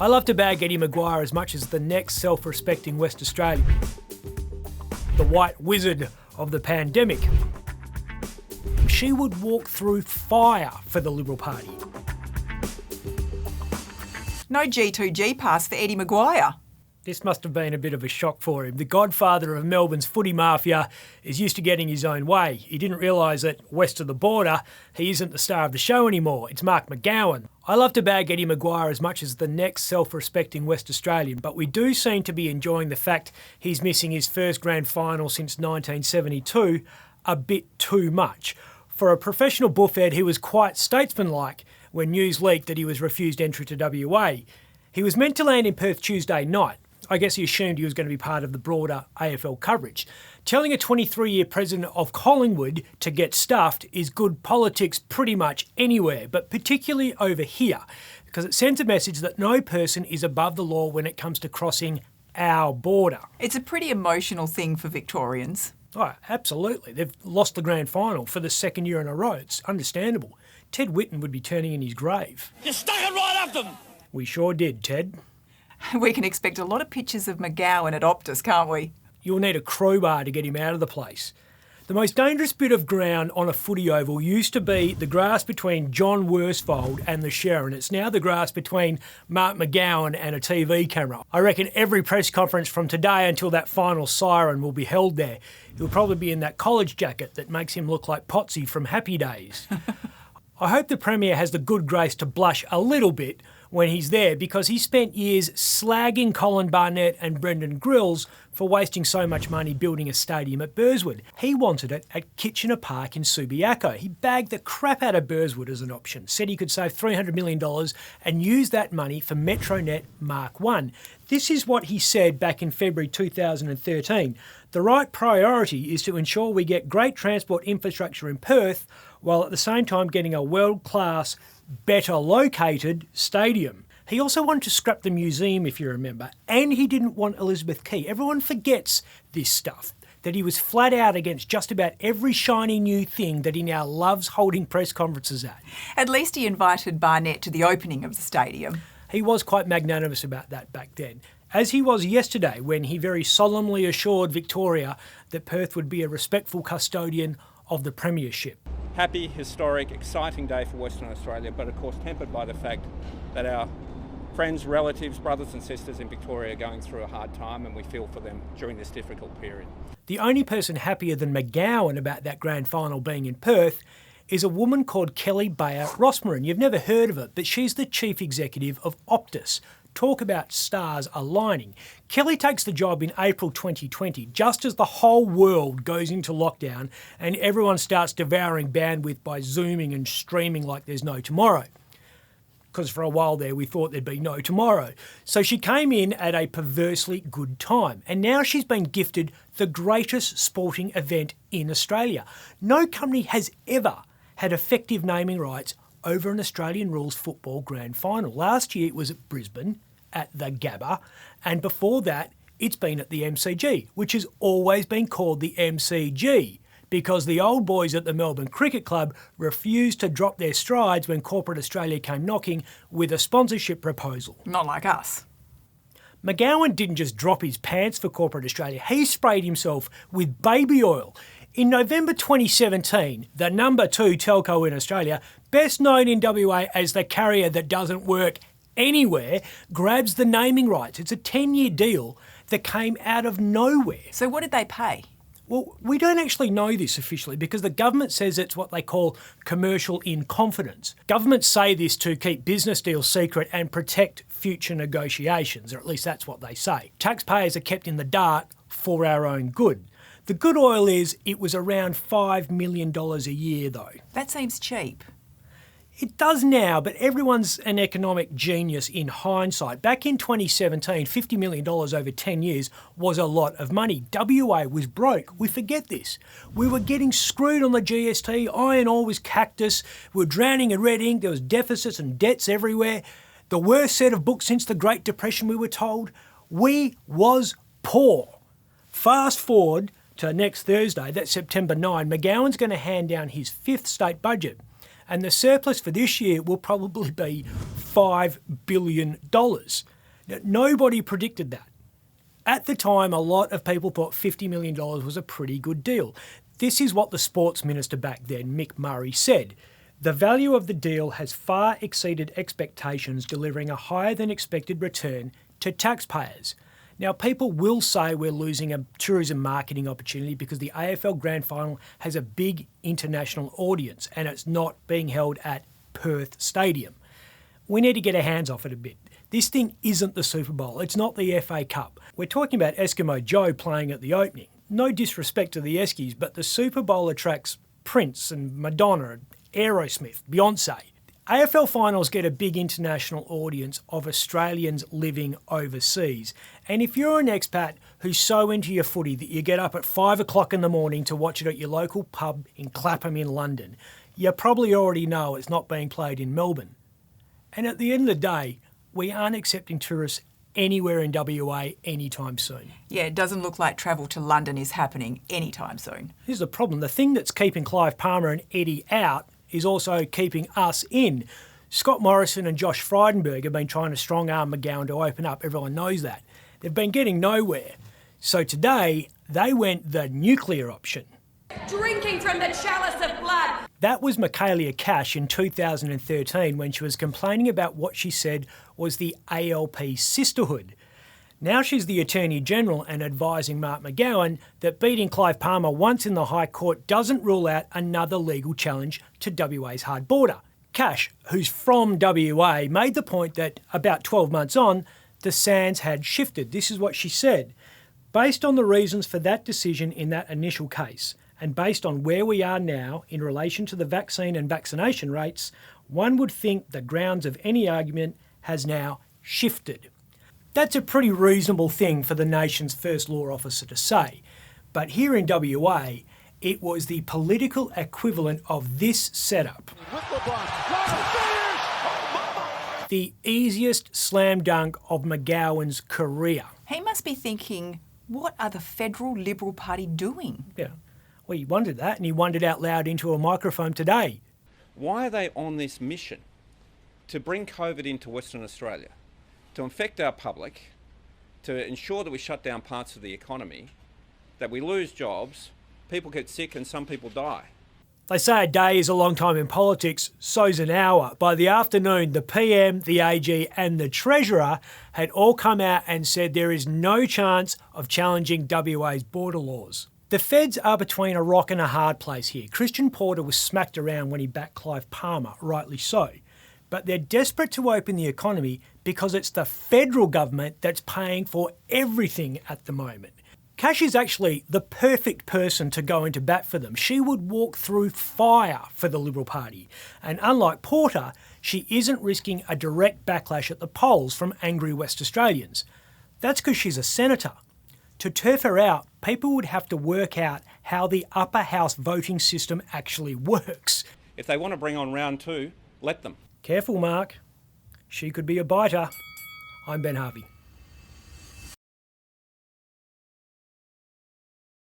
I love to bag Eddie McGuire as much as the next self-respecting West Australian. The white wizard of the pandemic. She would walk through fire for the Liberal Party. No G2G pass for Eddie McGuire. This must have been a bit of a shock for him. The godfather of Melbourne's footy mafia is used to getting his own way. He didn't realise that west of the border, he isn't the star of the show anymore. It's Mark McGowan. I love to bag Eddie McGuire as much as the next self-respecting West Australian, but we do seem to be enjoying the fact he's missing his first grand final since 1972 a bit too much. For a professional buffhead, he was quite statesmanlike when news leaked that he was refused entry to WA. He was meant to land in Perth Tuesday night. I guess he assumed he was going to be part of the broader AFL coverage. Telling a 23-year president of Collingwood to get stuffed is good politics pretty much anywhere, but particularly over here, because it sends a message that no person is above the law when it comes to crossing our border. It's a pretty emotional thing for Victorians. Oh, absolutely. They've lost the grand final for the second year in a row. It's understandable. Ted Whitten would be turning in his grave. You stuck it right up them! We sure did, Ted. We can expect a lot of pictures of McGowan at Optus, can't we? You'll need a crowbar to get him out of the place. The most dangerous bit of ground on a footy oval used to be the grass between John Worsfold and the Sharon. It's now the grass between Mark McGowan and a TV camera. I reckon every press conference from today until that final siren will be held there. He'll probably be in that college jacket that makes him look like Potsy from Happy Days. I hope the Premier has the good grace to blush a little bit when he's there, because he spent years slagging Colin Barnett and Brendan Grills for wasting so much money building a stadium at Burswood. He wanted it at Kitchener Park in Subiaco. He bagged the crap out of Burswood as an option, said he could save $300 million and use that money for Metronet Mark 1. This is what he said back in February 2013. The right priority is to ensure we get great transport infrastructure in Perth while at the same time getting a world-class, better located stadium. He also wanted to scrap the museum, if you remember, and he didn't want Elizabeth Quay. Everyone forgets this stuff, that he was flat out against just about every shiny new thing that he now loves holding press conferences at. At least he invited Barnett to the opening of the stadium. He was quite magnanimous about that back then, as he was yesterday when he very solemnly assured Victoria that Perth would be a respectful custodian of the premiership. Happy, historic, exciting day for Western Australia, but of course tempered by the fact that our friends, relatives, brothers and sisters in Victoria are going through a hard time, and we feel for them during this difficult period. The only person happier than McGowan about that grand final being in Perth is a woman called Kelly Bayer Rossmarin. You've never heard of her, but she's the chief executive of Optus. Talk about stars aligning. Kelly takes the job in April 2020, just as the whole world goes into lockdown and everyone starts devouring bandwidth by Zooming and streaming like there's no tomorrow. Because for a while there we thought there'd be no tomorrow. So she came in at a perversely good time, and now she's been gifted the greatest sporting event in Australia. No company has ever had effective naming rights over an Australian rules football grand final. Last year it was at Brisbane, at the Gabba, and before that it's been at the MCG, which has always been called the MCG, because the old boys at the Melbourne Cricket Club refused to drop their strides when corporate Australia came knocking with a sponsorship proposal. Not like us. McGowan didn't just drop his pants for corporate Australia, he sprayed himself with baby oil. In November 2017, the number 2 telco in Australia, best known in WA as the carrier that doesn't work anywhere, grabs the naming rights. It's a 10-year deal that came out of nowhere. So what did they pay? Well, we don't actually know this officially because the government says it's what they call commercial in confidence. Governments say this to keep business deals secret and protect future negotiations, or at least that's what they say. Taxpayers are kept in the dark for our own good. The good oil is it was around $5 million a year though. That seems cheap. It does now, but everyone's an economic genius in hindsight. Back in 2017, $50 million over 10 years was a lot of money. WA was broke. We forget this. We were getting screwed on the GST. Iron ore was cactus. We were drowning in red ink. There was deficits and debts everywhere. The worst set of books since the Great Depression, we were told. We was poor. Fast forward to next Thursday, that's September 9, McGowan's going to hand down his 5th state budget. And the surplus for this year will probably be $5 billion. Now, nobody predicted that. At the time, a lot of people thought $50 million was a pretty good deal. This is what the sports minister back then, Mick Murray, said. The value of the deal has far exceeded expectations, delivering a higher than expected return to taxpayers. Now, people will say we're losing a tourism marketing opportunity because the AFL Grand Final has a big international audience and it's not being held at Perth Stadium. We need to get our hands off it a bit. This thing isn't the Super Bowl. It's not the FA Cup. We're talking about Eskimo Joe playing at the opening. No disrespect to the Eskies, but the Super Bowl attracts Prince and Madonna, Aerosmith, Beyonce. AFL finals get a big international audience of Australians living overseas. And if you're an expat who's so into your footy that you get up at 5 o'clock in the morning to watch it at your local pub in Clapham in London, you probably already know it's not being played in Melbourne. And at the end of the day, we aren't accepting tourists anywhere in WA anytime soon. Yeah, it doesn't look like travel to London is happening anytime soon. Here's the problem. The thing that's keeping Clive Palmer and Eddie out is also keeping us in. Scott Morrison and Josh Frydenberg have been trying to strong-arm McGowan to open up. Everyone knows that. They've been getting nowhere. So today, they went the nuclear option. Drinking from the chalice of blood. That was Michaelia Cash in 2013 when she was complaining about what she said was the ALP sisterhood. Now she's the Attorney General and advising Mark McGowan that beating Clive Palmer once in the High Court doesn't rule out another legal challenge to WA's hard border. Cash, who's from WA, made the point that about 12 months on, the sands had shifted. This is what she said. Based on the reasons for that decision in that initial case, and based on where we are now in relation to the vaccine and vaccination rates, one would think the grounds of any argument has now shifted. That's a pretty reasonable thing for the nation's first law officer to say. But here in WA, it was the political equivalent of this setup. The easiest slam dunk of McGowan's career. He must be thinking, what are the federal Liberal Party doing? Yeah, well, he wondered that, and he wondered out loud into a microphone today. Why are they on this mission to bring COVID into Western Australia, to infect our public, to ensure that we shut down parts of the economy, that we lose jobs, people get sick and some people die? They say a day is a long time in politics, so's an hour. By the afternoon, the PM, the AG and the Treasurer had all come out and said there is no chance of challenging WA's border laws. The feds are between a rock and a hard place here. Christian Porter was smacked around when he backed Clive Palmer, rightly so. But they're desperate to open the economy because it's the federal government that's paying for everything at the moment. Cash is actually the perfect person to go into bat for them. She would walk through fire for the Liberal Party. And unlike Porter, she isn't risking a direct backlash at the polls from angry West Australians. That's because she's a senator. To turf her out, people would have to work out how the upper house voting system actually works. If they want to bring on round two, let them. Careful, Mark. She could be a biter. I'm Ben Harvey.